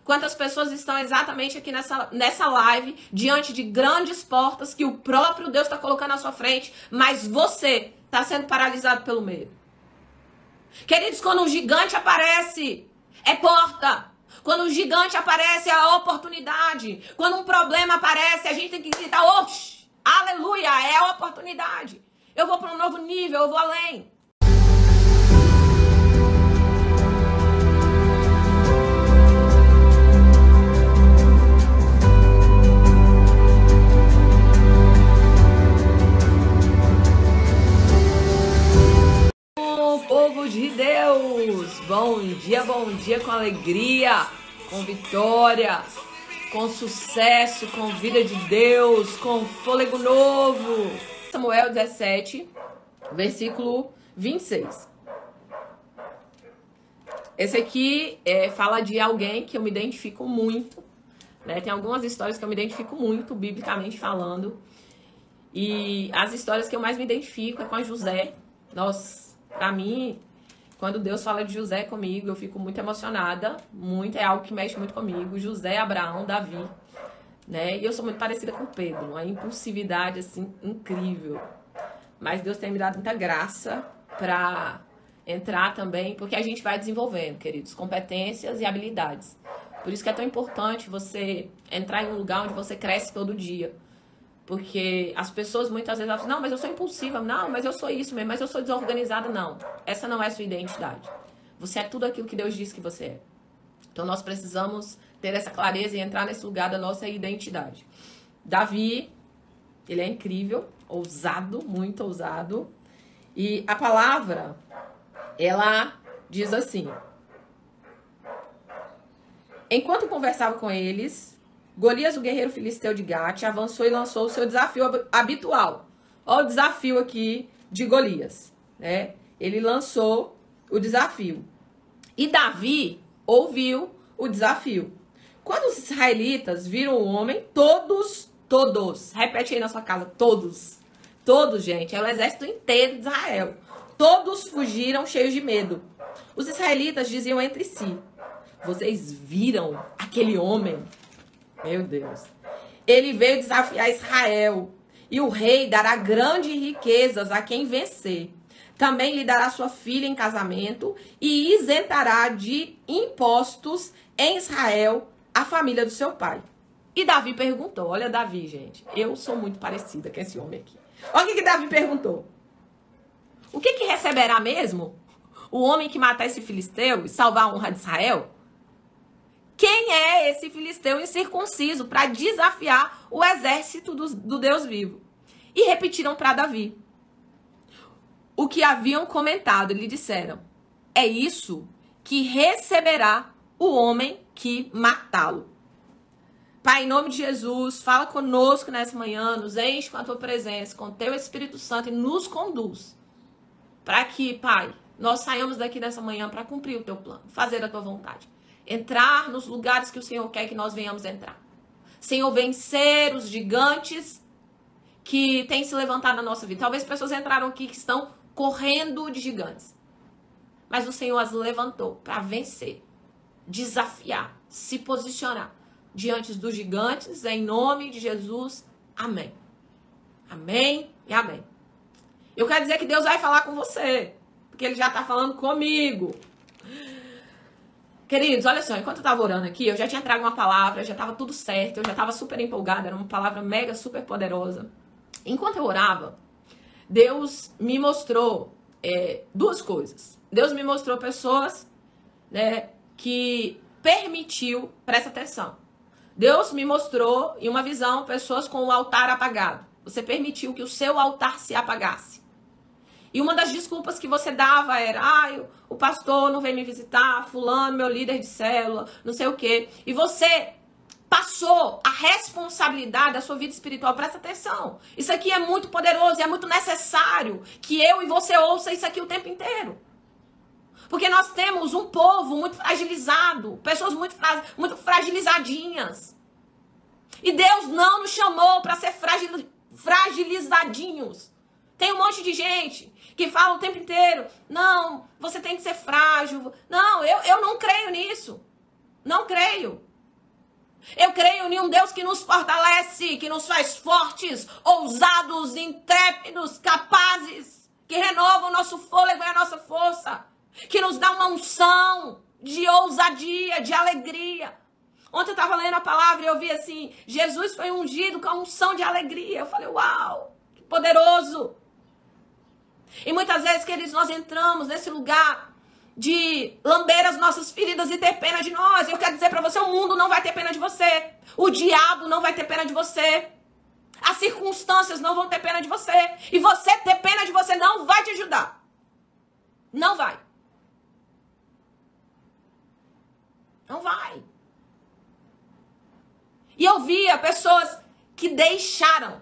Quantas pessoas estão exatamente aqui nessa live, diante de grandes portas que o próprio Deus está colocando à sua frente, mas você está sendo paralisado pelo medo. Queridos, quando um gigante aparece, é porta. Quando um gigante aparece, é a oportunidade. Quando um problema aparece, a gente tem que gritar, oxe, aleluia, é a oportunidade. Eu vou para um novo nível, eu vou além. Povo de Deus, bom dia com alegria, com vitória, com sucesso, com vida de Deus, com fôlego novo. Samuel 17, versículo 26. Esse aqui fala de alguém que eu me identifico muito, né? Tem algumas histórias que eu me identifico muito, biblicamente falando. E as histórias que eu mais me identifico é com a José. Nossa, pra mim, quando Deus fala de José comigo, eu fico muito emocionada. É algo que mexe muito comigo. José, Abraão, Davi, né? E eu sou muito parecida com Pedro. Uma impulsividade, assim, incrível. Mas Deus tem me dado muita graça pra entrar também, porque a gente vai desenvolvendo, queridos, competências e habilidades. Por isso que é tão importante você entrar em um lugar onde você cresce todo dia. Porque as pessoas muitas vezes falam, não, mas eu sou impulsiva, não, mas eu sou isso mesmo, mas eu sou desorganizada, não. Essa não é a sua identidade. Você é tudo aquilo que Deus diz que você é. Então nós precisamos ter essa clareza e entrar nesse lugar da nossa identidade. Davi, ele é incrível, ousado, muito ousado. E a palavra, ela diz assim: enquanto conversava com eles, Golias, o guerreiro filisteu de Gate, avançou e lançou o seu desafio habitual. Olha o desafio aqui de Golias, né? Ele lançou o desafio. E Davi ouviu o desafio. Quando os israelitas viram o homem, todos, repete aí na sua casa, todos, gente, é o exército inteiro de Israel. Todos fugiram cheios de medo. Os israelitas diziam entre si: vocês viram aquele homem? Meu Deus. Ele veio desafiar Israel. E o rei dará grandes riquezas a quem vencer. Também lhe dará sua filha em casamento e isentará de impostos em Israel a família do seu pai. E Davi perguntou, olha Davi, gente, eu sou muito parecida com esse homem aqui. Olha o que Davi perguntou. O que receberá mesmo o homem que matar esse filisteu e salvar a honra de Israel? Quem é esse filisteu incircunciso para desafiar o exército do Deus vivo? E repetiram para Davi o que haviam comentado. Lhe disseram: é isso que receberá o homem que matá-lo. Pai, em nome de Jesus, fala conosco nessa manhã, nos enche com a tua presença, com o teu Espírito Santo e nos conduz. Para que, Pai, nós saiamos daqui nessa manhã para cumprir o teu plano, fazer a tua vontade. Entrar nos lugares que o Senhor quer que nós venhamos entrar. Senhor, vencer os gigantes que têm se levantado na nossa vida. Talvez pessoas entraram aqui que estão correndo de gigantes. Mas o Senhor as levantou para vencer, desafiar, se posicionar diante dos gigantes. Em nome de Jesus. Amém. Amém e amém. Eu quero dizer que Deus vai falar com você, porque Ele já está falando comigo. Queridos, olha só, enquanto eu estava orando aqui, eu já tinha trago uma palavra, já estava tudo certo, eu já estava super empolgada, era uma palavra mega, super poderosa. Enquanto eu orava, Deus me mostrou duas coisas. Deus me mostrou pessoas, né, que permitiu, presta atenção, Deus me mostrou em uma visão pessoas com o altar apagado. Você permitiu que o seu altar se apagasse. E uma das desculpas que você dava era, o pastor não veio me visitar, fulano, meu líder de célula, não sei o quê. E você passou a responsabilidade da sua vida espiritual. Presta atenção. Isso aqui é muito poderoso e é muito necessário que eu e você ouça isso aqui o tempo inteiro. Porque nós temos um povo muito fragilizado, pessoas muito fragilizadinhas. E Deus não nos chamou para ser fragilizadinhos. Tem um monte de gente que fala o tempo inteiro, não, você tem que ser frágil. Não, eu não creio nisso. Não creio. Eu creio em um Deus que nos fortalece, que nos faz fortes, ousados, intrépidos, capazes, que renova o nosso fôlego e a nossa força, que nos dá uma unção de ousadia, de alegria. Ontem eu estava lendo a palavra e eu vi assim, Jesus foi ungido com a unção de alegria. Eu falei, uau, que poderoso. E muitas vezes, queridos, nós entramos nesse lugar de lamber as nossas feridas e ter pena de nós. Eu quero dizer para você, o mundo não vai ter pena de você. O diabo não vai ter pena de você. As circunstâncias não vão ter pena de você. E você ter pena de você não vai te ajudar. Não vai. Não vai. E eu via pessoas que deixaram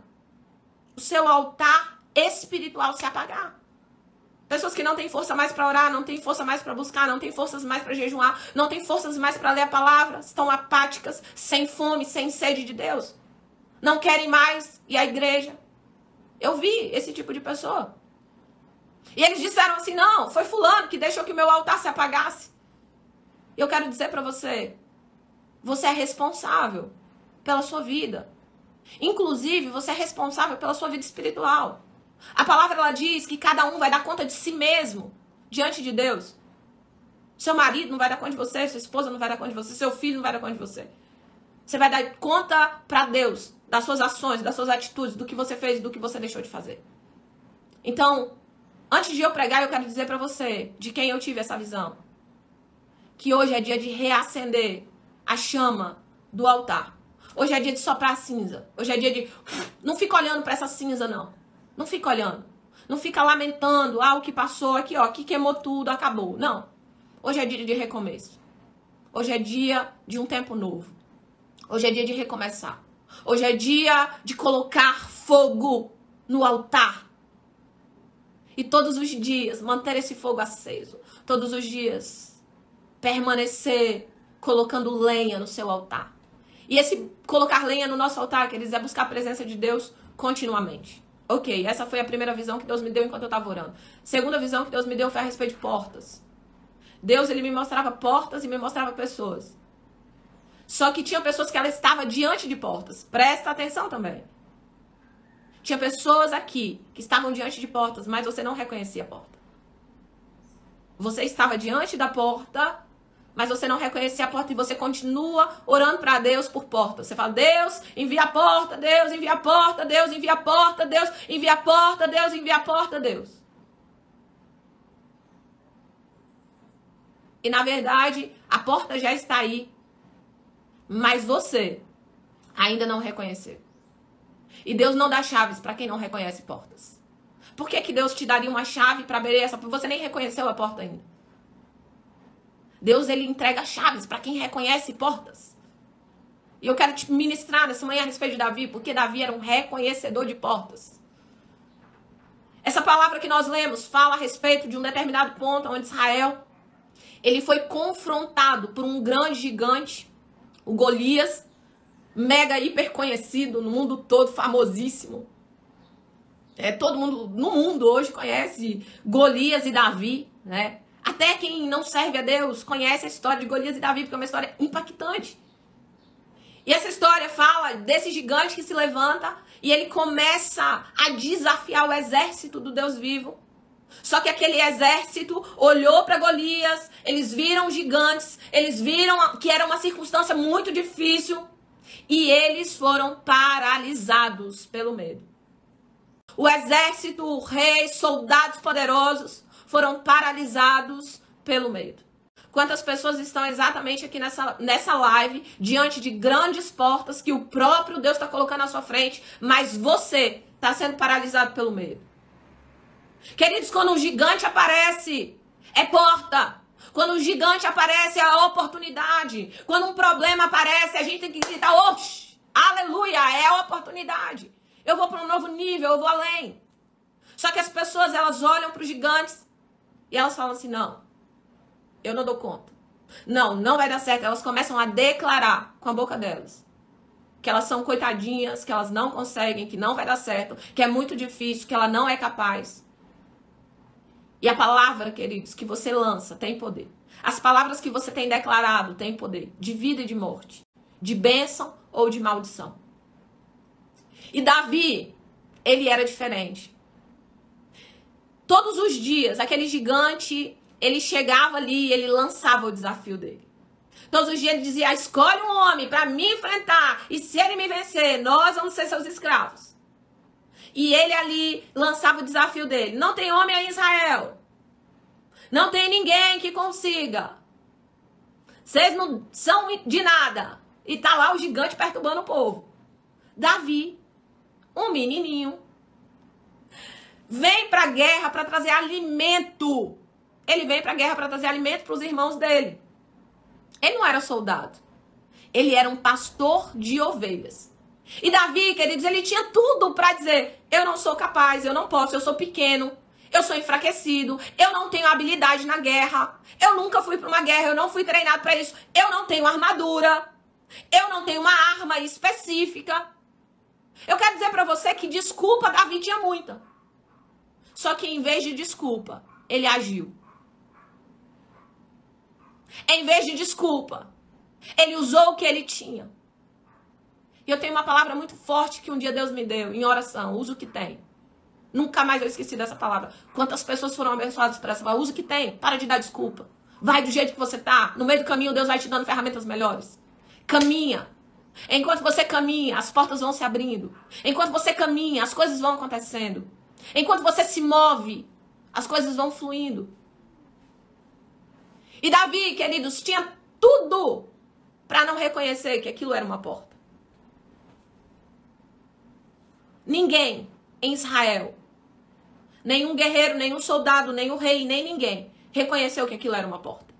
o seu altar espiritual se apagar. Pessoas que não têm força mais para orar, não têm força mais para buscar, não têm forças mais para jejuar, não têm forças mais para ler a palavra, estão apáticas, sem fome, sem sede de Deus. Não querem mais ir à igreja. Eu vi esse tipo de pessoa. E eles disseram assim, não, foi fulano que deixou que o meu altar se apagasse. E eu quero dizer para você, você é responsável pela sua vida. Inclusive, você é responsável pela sua vida espiritual. A palavra, ela diz que cada um vai dar conta de si mesmo diante de Deus. Seu marido não vai dar conta de você, sua esposa não vai dar conta de você, seu filho não vai dar conta de você. Você vai dar conta para Deus das suas ações, das suas atitudes, do que você fez, do que você deixou de fazer. Então, antes de eu pregar, eu quero dizer para você de quem eu tive essa visão. Que hoje é dia de reacender a chama do altar. Hoje é dia de soprar a cinza. Hoje é dia de... Não fica olhando para essa cinza, não. Não fica olhando. Não fica lamentando. Ah, o que passou aqui, ó. Aqui queimou tudo, acabou. Não. Hoje é dia de recomeço. Hoje é dia de um tempo novo. Hoje é dia de recomeçar. Hoje é dia de colocar fogo no altar. E todos os dias manter esse fogo aceso. Todos os dias permanecer colocando lenha no seu altar. E esse colocar lenha no nosso altar, quer dizer, é buscar a presença de Deus continuamente. Ok, essa foi a primeira visão que Deus me deu enquanto eu estava orando. Segunda visão que Deus me deu foi a respeito de portas. Deus, ele me mostrava portas e me mostrava pessoas. Só que tinha pessoas que ela estava diante de portas. Presta atenção também. Tinha pessoas aqui que estavam diante de portas, mas você não reconhecia a porta. Você estava diante da porta, mas você não reconhecia a porta e você continua orando para Deus por porta. Você fala, Deus, envia a porta, Deus, envia a porta, Deus, envia a porta, Deus, envia a porta, Deus, envia a porta, Deus. E na verdade, a porta já está aí, mas você ainda não reconheceu. E Deus não dá chaves para quem não reconhece portas. Por que que Deus te daria uma chave para abrir essa porta? Você nem reconheceu a porta ainda. Deus, ele entrega chaves para quem reconhece portas. E eu quero te ministrar nessa manhã a respeito de Davi, porque Davi era um reconhecedor de portas. Essa palavra que nós lemos fala a respeito de um determinado ponto onde Israel, ele foi confrontado por um grande gigante, o Golias, mega hiper conhecido no mundo todo, famosíssimo. Todo mundo no mundo hoje conhece Golias e Davi, né? Até quem não serve a Deus conhece a história de Golias e Davi, porque é uma história impactante. E essa história fala desse gigante que se levanta e ele começa a desafiar o exército do Deus vivo. Só que aquele exército olhou para Golias, eles viram gigantes, eles viram que era uma circunstância muito difícil e eles foram paralisados pelo medo. O exército, o rei, soldados poderosos foram paralisados pelo medo. Quantas pessoas estão exatamente aqui nessa live, diante de grandes portas que o próprio Deus está colocando à sua frente, mas você está sendo paralisado pelo medo. Queridos, quando um gigante aparece, é porta. Quando um gigante aparece, é a oportunidade. Quando um problema aparece, a gente tem que gritar, oxe, aleluia, é a oportunidade. Eu vou para um novo nível, eu vou além. Só que as pessoas, elas olham para os gigantes e elas falam assim, não, eu não dou conta. Não, não vai dar certo. Elas começam a declarar com a boca delas que elas são coitadinhas, que elas não conseguem, que não vai dar certo, que é muito difícil, que ela não é capaz. E a palavra, queridos, que você lança tem poder. As palavras que você tem declarado têm poder de vida e de morte, de bênção ou de maldição. E Davi, ele era diferente. Todos os dias, aquele gigante, ele chegava ali e ele lançava o desafio dele. Todos os dias ele dizia, escolhe um homem para me enfrentar, e se ele me vencer, nós vamos ser seus escravos. E ele ali lançava o desafio dele. Não tem homem em Israel. Não tem ninguém que consiga. Vocês não são de nada. E tá lá o gigante perturbando o povo. Davi, um menininho, vem pra guerra para trazer alimento. Ele vem pra guerra para trazer alimento para os irmãos dele. Ele não era soldado. Ele era um pastor de ovelhas. E Davi, queridos, ele tinha tudo para dizer, eu não sou capaz, eu não posso, eu sou pequeno, eu sou enfraquecido, eu não tenho habilidade na guerra, eu nunca fui para uma guerra, eu não fui treinado para isso, eu não tenho armadura, eu não tenho uma arma específica. Eu quero dizer para você que desculpa Davi tinha muita. Só que em vez de desculpa, ele agiu. Em vez de desculpa, ele usou o que ele tinha. E eu tenho uma palavra muito forte que um dia Deus me deu em oração. Usa o que tem. Nunca mais eu esqueci dessa palavra. Quantas pessoas foram abençoadas por essa palavra? Usa o que tem. Para de dar desculpa. Vai do jeito que você tá. No meio do caminho, Deus vai te dando ferramentas melhores. Caminha. Enquanto você caminha, as portas vão se abrindo. Enquanto você caminha, as coisas vão acontecendo. Enquanto você se move, as coisas vão fluindo. E Davi, queridos, tinha tudo para não reconhecer que aquilo era uma porta. Ninguém em Israel, nenhum guerreiro, nenhum soldado, nenhum rei, nem ninguém reconheceu que aquilo era uma porta.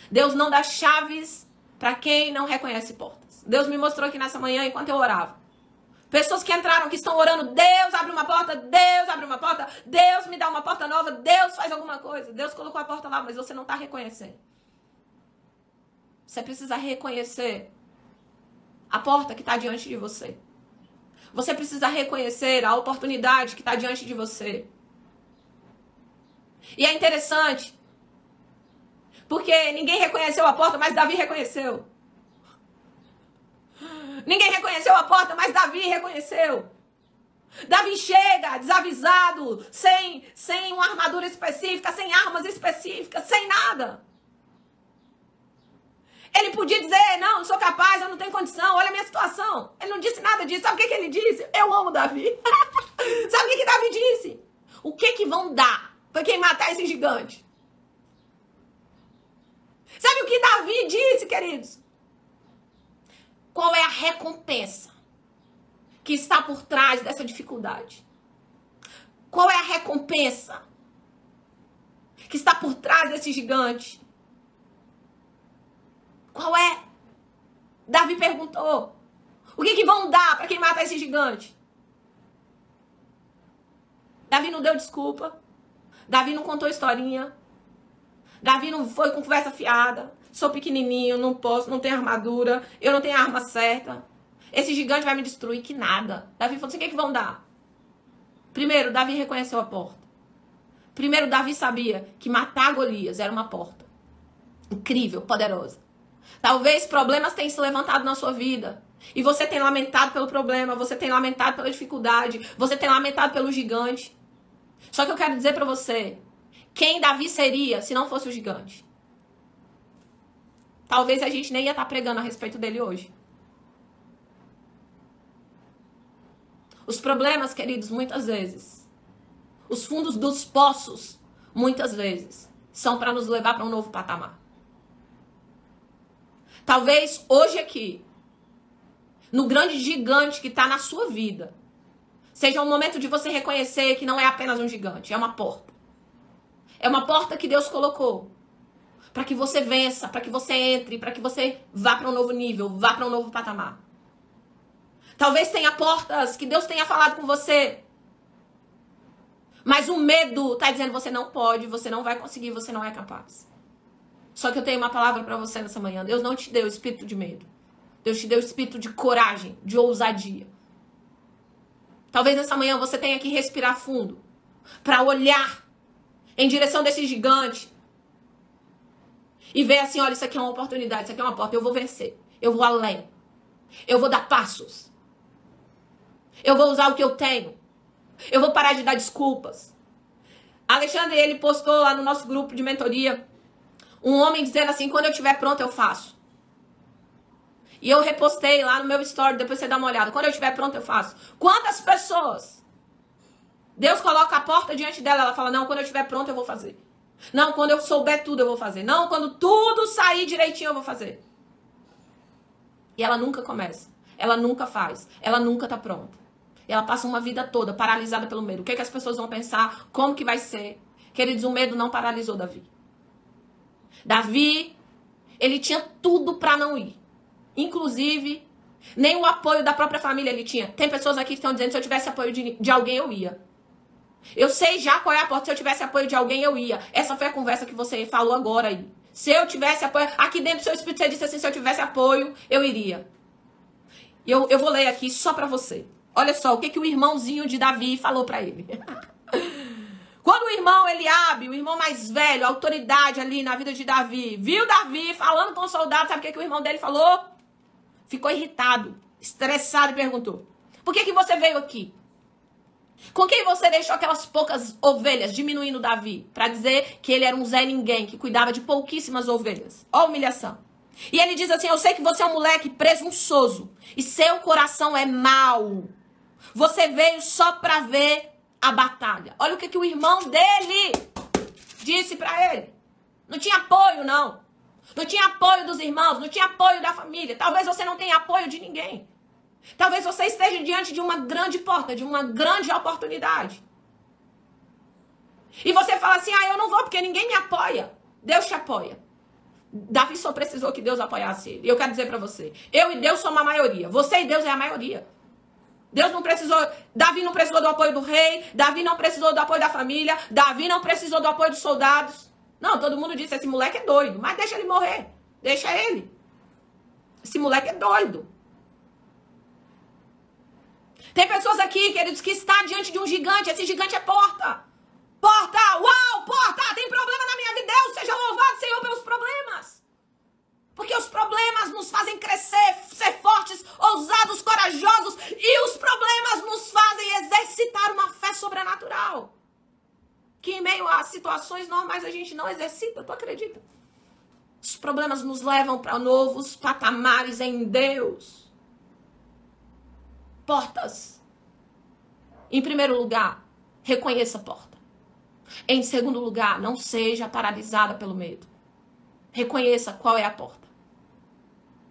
Deus não dá chaves para quem não reconhece portas. Deus me mostrou aqui nessa manhã enquanto eu orava. Pessoas que entraram, que estão orando, Deus abre uma porta, Deus abre uma porta, Deus me dá uma porta nova, Deus faz alguma coisa. Deus colocou a porta lá, mas você não está reconhecendo. Você precisa reconhecer a porta que está diante de você. Você precisa reconhecer a oportunidade que está diante de você. E é interessante, porque ninguém reconheceu a porta, mas Davi reconheceu. Ninguém reconheceu a porta, mas Davi reconheceu. Davi chega desavisado, sem uma armadura específica, sem armas específicas, sem nada. Ele podia dizer, não sou capaz, eu não tenho condição, olha a minha situação. Ele não disse nada disso. Sabe o que ele disse? Eu amo Davi. Sabe o que Davi disse? O que vão dar para quem matar esse gigante? Sabe o que Davi disse, queridos? Qual é a recompensa que está por trás dessa dificuldade? Qual é a recompensa que está por trás desse gigante? Qual é? Davi perguntou. O que vão dar para quem mata esse gigante? Davi não deu desculpa. Davi não contou historinha. Davi não foi com conversa fiada. Sou pequenininho, não posso, não tenho armadura. Eu não tenho a arma certa. Esse gigante vai me destruir, que nada. Davi falou assim, o que vão dar? Primeiro, Davi reconheceu a porta. Primeiro, Davi sabia que matar Golias era uma porta. Incrível, poderosa. Talvez problemas tenham se levantado na sua vida. E você tem lamentado pelo problema, você tem lamentado pela dificuldade, você tem lamentado pelo gigante. Só que eu quero dizer pra você, quem Davi seria se não fosse o gigante? Talvez a gente nem ia estar pregando a respeito dele hoje. Os problemas, queridos, muitas vezes, os fundos dos poços, muitas vezes, são para nos levar para um novo patamar. Talvez hoje aqui, no grande gigante que está na sua vida, seja um momento de você reconhecer que não é apenas um gigante, é uma porta. É uma porta que Deus colocou para que você vença, para que você entre, para que você vá para um novo nível, vá para um novo patamar. Talvez tenha portas que Deus tenha falado com você, mas o medo está dizendo você não pode, você não vai conseguir, você não é capaz. Só que eu tenho uma palavra para você nessa manhã. Deus não te deu espírito de medo. Deus te deu espírito de coragem, de ousadia. Talvez nessa manhã você tenha que respirar fundo para olhar em direção desse gigante e ver assim, olha, isso aqui é uma oportunidade, isso aqui é uma porta, eu vou vencer. Eu vou além. Eu vou dar passos. Eu vou usar o que eu tenho. Eu vou parar de dar desculpas. Alexandre, ele postou lá no nosso grupo de mentoria um homem dizendo assim, quando eu estiver pronto eu faço. E eu repostei lá no meu story, depois você dá uma olhada. Quando eu estiver pronto eu faço. Quantas pessoas Deus coloca a porta diante dela, ela fala, não, quando eu estiver pronto eu vou fazer. Não, quando eu souber tudo eu vou fazer. Não, quando tudo sair direitinho eu vou fazer. E ela nunca começa. Ela nunca faz. Ela nunca tá pronta. E ela passa uma vida toda paralisada pelo medo. O que é que as pessoas vão pensar? Como que vai ser? Queridos, o medo não paralisou Davi. Davi, ele tinha tudo pra não ir. Inclusive, nem o apoio da própria família ele tinha. Tem pessoas aqui que estão dizendo, se eu tivesse apoio de alguém, eu ia. Eu sei já qual é a porta. Se eu tivesse apoio de alguém, eu ia. Essa foi a conversa que você falou agora aí. Se eu tivesse apoio... Aqui dentro do seu espírito você disse assim, se eu tivesse apoio, eu iria. E eu vou ler aqui só pra você. Olha só, o que o irmãozinho de Davi falou pra ele. Quando o irmão Eliabe, o irmão mais velho, a autoridade ali na vida de Davi, viu Davi falando com o soldado, sabe o que o irmão dele falou? Ficou irritado, estressado e perguntou, por que você veio aqui? Com quem você deixou aquelas poucas ovelhas, diminuindo Davi, para dizer que ele era um Zé Ninguém, que cuidava de pouquíssimas ovelhas? Ó a humilhação. E ele diz assim, eu sei que você é um moleque presunçoso e seu coração é mau. Você veio só para ver a batalha. Olha o que o irmão dele disse para ele. Não tinha apoio, não. Não tinha apoio dos irmãos, não tinha apoio da família. Talvez você não tenha apoio de ninguém. Talvez você esteja diante de uma grande porta, de uma grande oportunidade. E você fala assim, eu não vou porque ninguém me apoia. Deus te apoia. Davi só precisou que Deus apoiasse ele. E eu quero dizer para você, eu e Deus somos a maioria. Você e Deus é a maioria. Deus não precisou, Davi não precisou do apoio do rei, Davi não precisou do apoio da família, Davi não precisou do apoio dos soldados. Não, todo mundo disse, esse moleque é doido, mas deixa ele morrer, deixa ele. Esse moleque é doido. Tem pessoas aqui, queridos, que está diante de um gigante, esse gigante é porta. Porta, uau, porta, tem problema na minha vida, Deus, seja louvado, Senhor, pelos problemas. Porque os problemas nos fazem crescer, ser fortes, ousados, corajosos. E os problemas nos fazem exercitar uma fé sobrenatural. Que em meio a situações normais a gente não exercita, tu acredita? Os problemas nos levam para novos patamares em Deus. Portas. Em primeiro lugar, reconheça a porta. Em segundo lugar, não seja paralisada pelo medo. Reconheça qual é a porta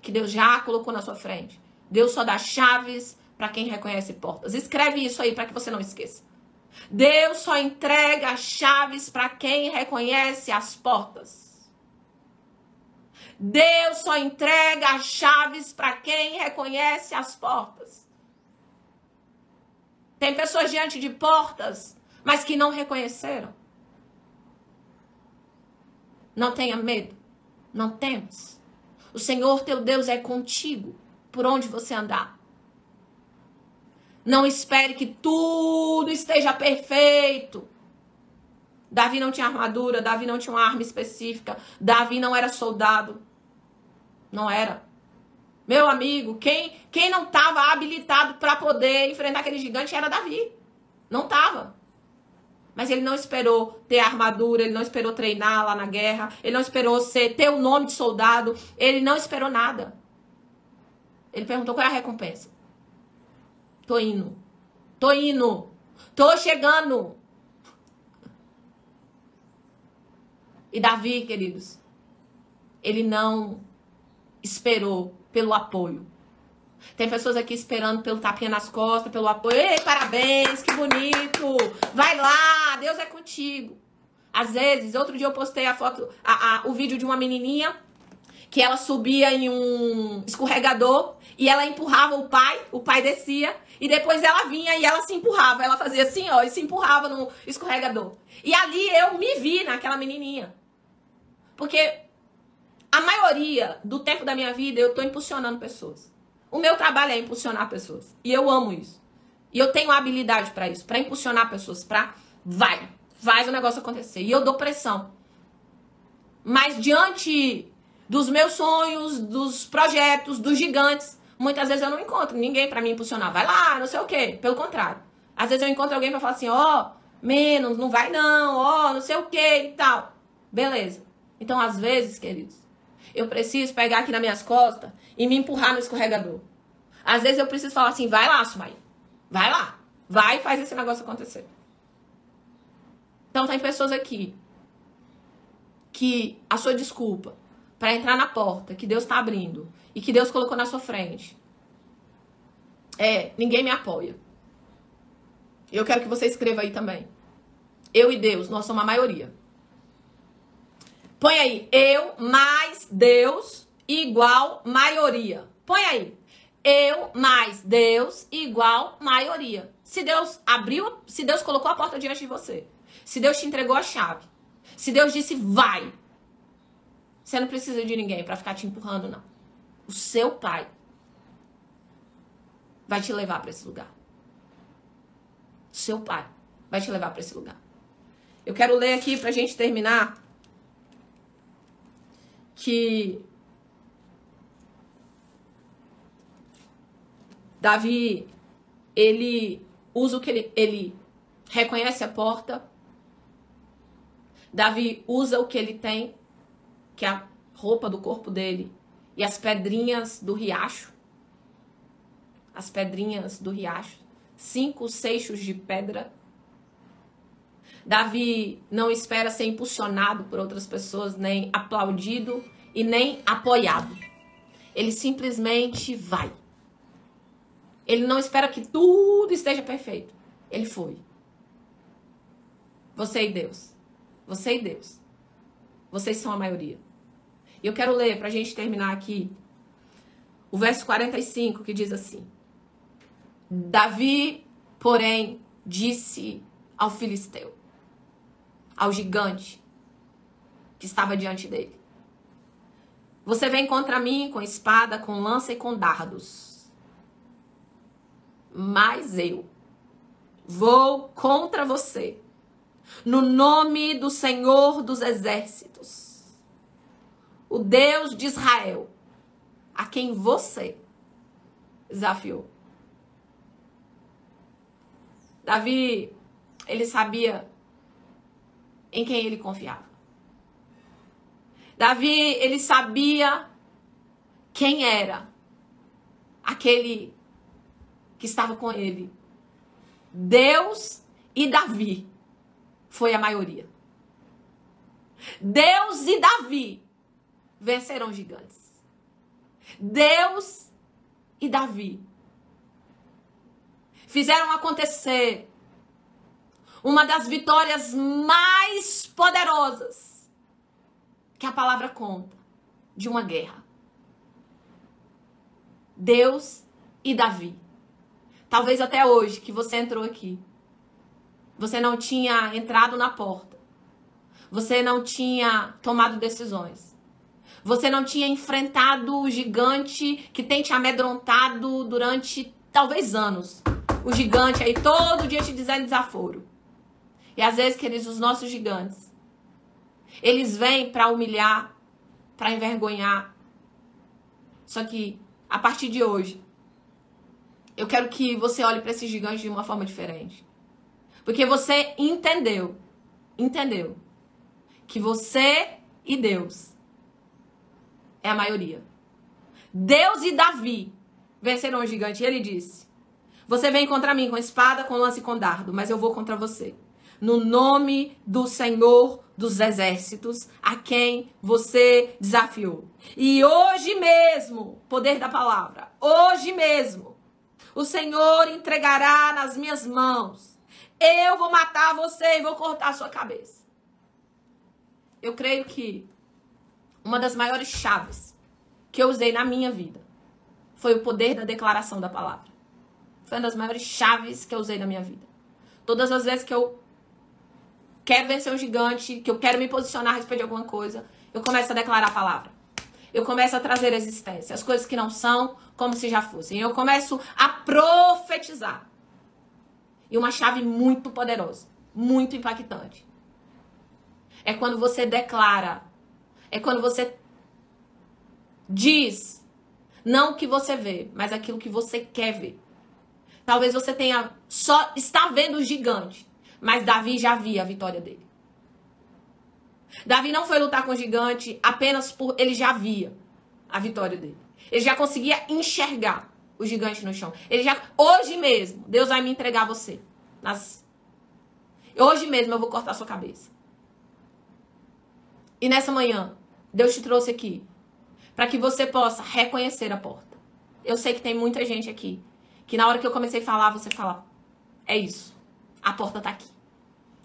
que Deus já colocou na sua frente. Deus só dá chaves para quem reconhece portas. Escreve isso aí para que você não esqueça. Deus só entrega chaves para quem reconhece as portas. Deus só entrega as chaves para quem reconhece as portas. Tem pessoas diante de portas, mas que não reconheceram. Não tenha medo. Não temas. O Senhor teu Deus é contigo por onde você andar. Não espere que tudo esteja perfeito. Davi não tinha armadura, Davi não tinha uma arma específica, Davi não era soldado. Não era. Meu amigo, quem não estava habilitado para poder enfrentar aquele gigante era Davi. Não estava. Mas ele não esperou ter armadura, ele não esperou treinar lá na guerra, ele não esperou ter o nome de soldado, ele não esperou nada. Ele perguntou qual é a recompensa. Tô indo, tô chegando. E Davi, queridos, ele não esperou pelo apoio. Tem pessoas aqui esperando pelo tapinha nas costas, pelo apoio. Ei, parabéns, que bonito. Vai lá, Deus é contigo. Às vezes, outro dia eu postei a foto, o vídeo de uma menininha que ela subia em um escorregador e ela empurrava o pai descia e depois ela vinha e ela se empurrava. Ela fazia assim, ó, e se empurrava no escorregador. E ali eu me vi naquela menininha. Porque a maioria do tempo da minha vida eu tô impulsionando pessoas. O meu trabalho é impulsionar pessoas. E eu amo isso. E eu tenho habilidade para isso. Para impulsionar pessoas. Faz o negócio acontecer. E eu dou pressão. Mas diante dos meus sonhos, dos projetos, dos gigantes. Muitas vezes eu não encontro ninguém para me impulsionar. Vai lá, não sei o quê. Pelo contrário. Às vezes eu encontro alguém para falar assim, ó, menos, não vai não, ó, não sei o quê e tal. Beleza. Então, às vezes, queridos, eu preciso pegar aqui nas minhas costas e me empurrar no escorregador. Às vezes eu preciso falar assim, vai lá, Sumaí. Vai lá. Vai e faz esse negócio acontecer. Então, tem pessoas aqui que a sua desculpa para entrar na porta que Deus está abrindo e que Deus colocou na sua frente ninguém me apoia. Eu quero que você escreva aí também. Eu e Deus, nós somos a maioria. Põe aí, eu mais Deus igual maioria. Põe aí, eu mais Deus igual maioria. Se Deus abriu, se Deus colocou a porta diante de você, se Deus te entregou a chave, se Deus disse vai, você não precisa de ninguém para ficar te empurrando, não. O seu pai vai te levar para esse lugar. O seu pai vai te levar para esse lugar. Eu quero ler aqui pra gente terminar que Davi, ele usa o que ele reconhece a porta. Davi usa o que ele tem, que é a roupa do corpo dele e as pedrinhas do riacho. As pedrinhas do riacho. 5 seixos de pedra. Davi não espera ser impulsionado por outras pessoas, nem aplaudido e nem apoiado. Ele simplesmente vai. Ele não espera que tudo esteja perfeito. Ele foi. Você e Deus. Você e Deus. Vocês são a maioria. E eu quero ler, para a gente terminar aqui, o verso 45, que diz assim: Davi, porém, disse ao filisteu, ao gigante que estava diante dele: você vem contra mim com espada, com lança e com dardos, mas eu vou contra você no nome do Senhor dos Exércitos, o Deus de Israel, a quem você desafiou. Davi, ele sabia em quem ele confiava. Davi, ele sabia quem era aquele que estava com ele. Deus e Davi foi a maioria. Deus e Davi vencerão gigantes. Deus e Davi fizeram acontecer uma das vitórias mais poderosas que a palavra conta de uma guerra. Deus e Davi. Talvez até hoje que você entrou aqui, você não tinha entrado na porta. Você não tinha tomado decisões. Você não tinha enfrentado o gigante que tem te amedrontado durante talvez anos. O gigante aí todo dia te dizendo desaforo. E às vezes, queridos, os nossos gigantes, eles vêm para humilhar, para envergonhar. Só que, a partir de hoje, eu quero que você olhe para esse gigante de uma forma diferente. Porque você entendeu que você e Deus é a maioria. Deus e Davi venceram o gigante. E ele disse: você vem contra mim com espada, com lança e com dardo, mas eu vou contra você no nome do Senhor dos Exércitos, a quem você desafiou. E hoje mesmo, poder da palavra, hoje mesmo, o Senhor entregará nas minhas mãos. Eu vou matar você e vou cortar a sua cabeça. Eu creio que uma das maiores chaves que eu usei na minha vida foi o poder da declaração da palavra. Foi uma das maiores chaves que eu usei na minha vida. Todas as vezes que eu quero vencer um gigante, que eu quero me posicionar a respeito de alguma coisa, eu começo a declarar a palavra. Eu começo a trazer existência, as coisas que não são como se já fossem. Eu começo a profetizar. E uma chave muito poderosa, muito impactante, é quando você declara, é quando você diz não o que você vê, mas aquilo que você quer ver. Talvez você tenha só está vendo o gigante, mas Davi já via a vitória dele. Davi não foi lutar com o gigante apenas por ele já via a vitória dele. Ele já conseguia enxergar o gigante no chão. Ele já hoje mesmo Deus vai me entregar você. Hoje mesmo eu vou cortar sua cabeça. E nessa manhã Deus te trouxe aqui para que você possa reconhecer a porta. Eu sei que tem muita gente aqui que na hora que eu comecei a falar, você fala, é isso, a porta tá aqui.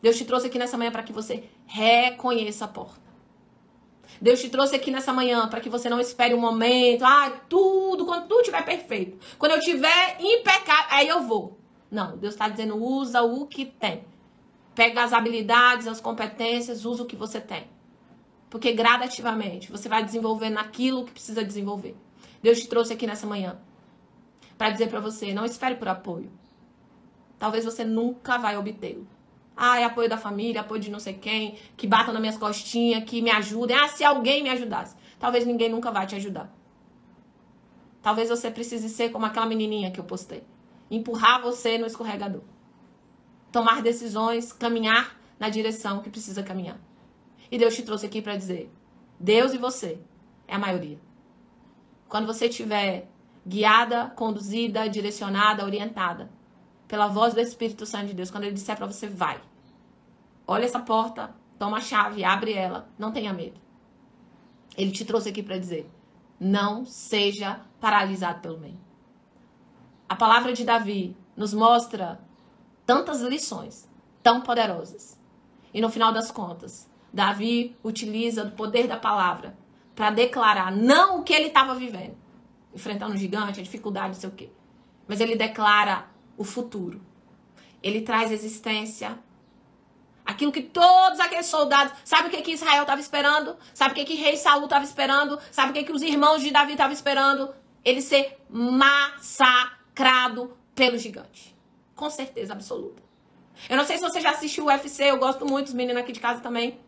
Deus te trouxe aqui nessa manhã para que você reconheça a porta. Deus te trouxe aqui nessa manhã para que você não espere um momento, quando tudo estiver perfeito. Quando eu estiver impecável, aí eu vou. Não, Deus está dizendo, usa o que tem. Pega as habilidades, as competências, usa o que você tem. Porque gradativamente você vai desenvolver naquilo que precisa desenvolver. Deus te trouxe aqui nessa manhã para dizer para você, não espere por apoio. Talvez você nunca vai obtê-lo. É apoio da família, apoio de não sei quem, que batam nas minhas costinhas, que me ajudem. Se alguém me ajudasse. Talvez ninguém nunca vai te ajudar. Talvez você precise ser como aquela menininha que eu postei. Empurrar você no escorregador. Tomar decisões, caminhar na direção que precisa caminhar. E Deus te trouxe aqui para dizer, Deus e você é a maioria. Quando você estiver guiada, conduzida, direcionada, orientada pela voz do Espírito Santo de Deus, quando Ele disser para você, vai. Olha essa porta, toma a chave, abre ela, não tenha medo. Ele te trouxe aqui para dizer, não seja paralisado pelo medo. A palavra de Davi nos mostra tantas lições, tão poderosas. E no final das contas, Davi utiliza o poder da palavra para declarar não o que ele estava vivendo, enfrentando um gigante, a dificuldade, não sei o quê. Mas ele declara o futuro. Ele traz existência. Aquilo que todos aqueles soldados... Sabe o que Israel estava esperando? Sabe o que rei Saul estava esperando? Sabe o que os irmãos de Davi estavam esperando? Ele ser massacrado pelo gigante. Com certeza absoluta. Eu não sei se você já assistiu o UFC. Eu gosto muito, os meninos aqui de casa também.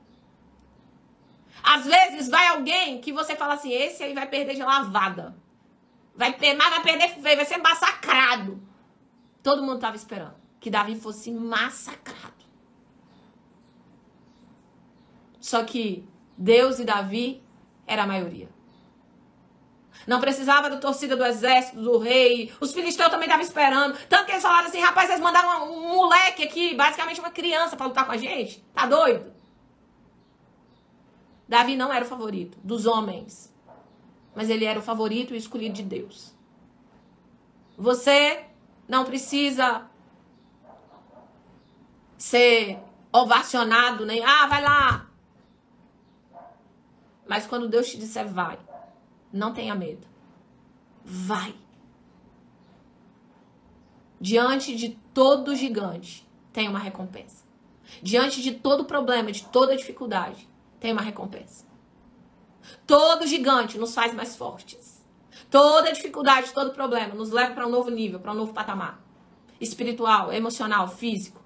Às vezes vai alguém que você fala assim, esse aí vai perder de lavada. Vai perder feio, vai ser massacrado. Todo mundo estava esperando que Davi fosse massacrado. Só que Deus e Davi era a maioria. Não precisava da torcida do exército, do rei. Os filisteus também estavam esperando. Tanto que eles falaram assim, rapaz, vocês mandaram um moleque aqui, basicamente uma criança, para lutar com a gente? Tá doido? Davi não era o favorito dos homens, mas ele era o favorito e escolhido de Deus. Você não precisa ser ovacionado, nem, vai lá. Mas quando Deus te disser vai, não tenha medo. Vai. Diante de todo gigante, tem uma recompensa. Diante de todo problema, de toda dificuldade, tem uma recompensa. Todo gigante nos faz mais fortes. Toda dificuldade, todo problema nos leva para um novo nível, para um novo patamar. Espiritual, emocional, físico.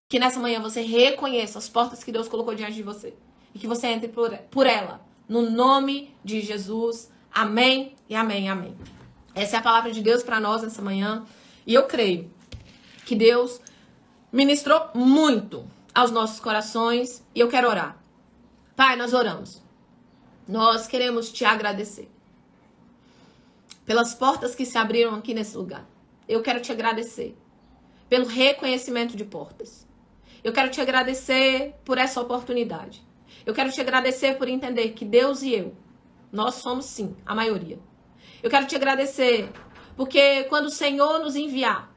Que nessa manhã você reconheça as portas que Deus colocou diante de você. E que você entre por ela. No nome de Jesus. Amém e amém, amém. Essa é a palavra de Deus para nós nessa manhã. E eu creio que Deus ministrou muito aos nossos corações. E eu quero orar. Pai, nós oramos. Nós queremos te agradecer pelas portas que se abriram aqui nesse lugar. Eu quero te agradecer pelo reconhecimento de portas. Eu quero te agradecer por essa oportunidade. Eu quero te agradecer por entender que Deus e eu, nós somos sim a maioria. Eu quero te agradecer porque quando o Senhor nos enviar,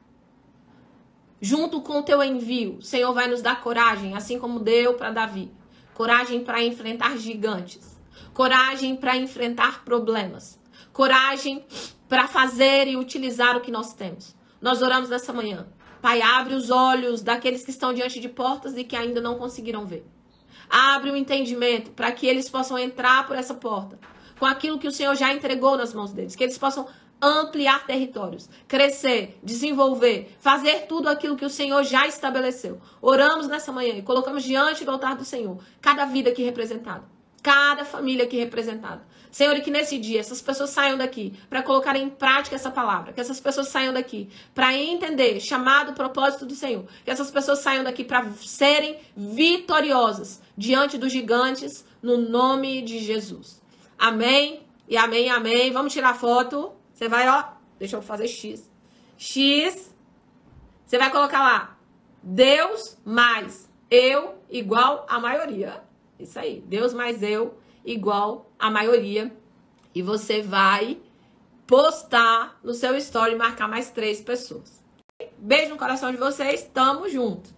junto com o teu envio, o Senhor vai nos dar coragem, assim como deu para Davi. Coragem para enfrentar gigantes. Coragem para enfrentar problemas. Coragem para fazer e utilizar o que nós temos. Nós oramos nessa manhã. Pai, abre os olhos daqueles que estão diante de portas e que ainda não conseguiram ver. Abre o entendimento para que eles possam entrar por essa porta com aquilo que o Senhor já entregou nas mãos deles. Que eles possam ampliar territórios, crescer, desenvolver, fazer tudo aquilo que o Senhor já estabeleceu. Oramos nessa manhã e colocamos diante do altar do Senhor cada vida aqui representada. cada família aqui representada. Senhor, e que nesse dia essas pessoas saiam daqui para colocar em prática essa palavra. Que essas pessoas saiam daqui para entender chamado, propósito do Senhor. Que essas pessoas saiam daqui para serem vitoriosas diante dos gigantes, no nome de Jesus. Amém e amém, amém. Vamos tirar foto. Você vai, ó, deixa eu fazer X. X, você vai colocar lá, Deus mais eu igual a maioria. Isso aí, Deus mais eu igual a maioria. E você vai postar no seu story e marcar mais 3 pessoas. Beijo no coração de vocês, tamo junto.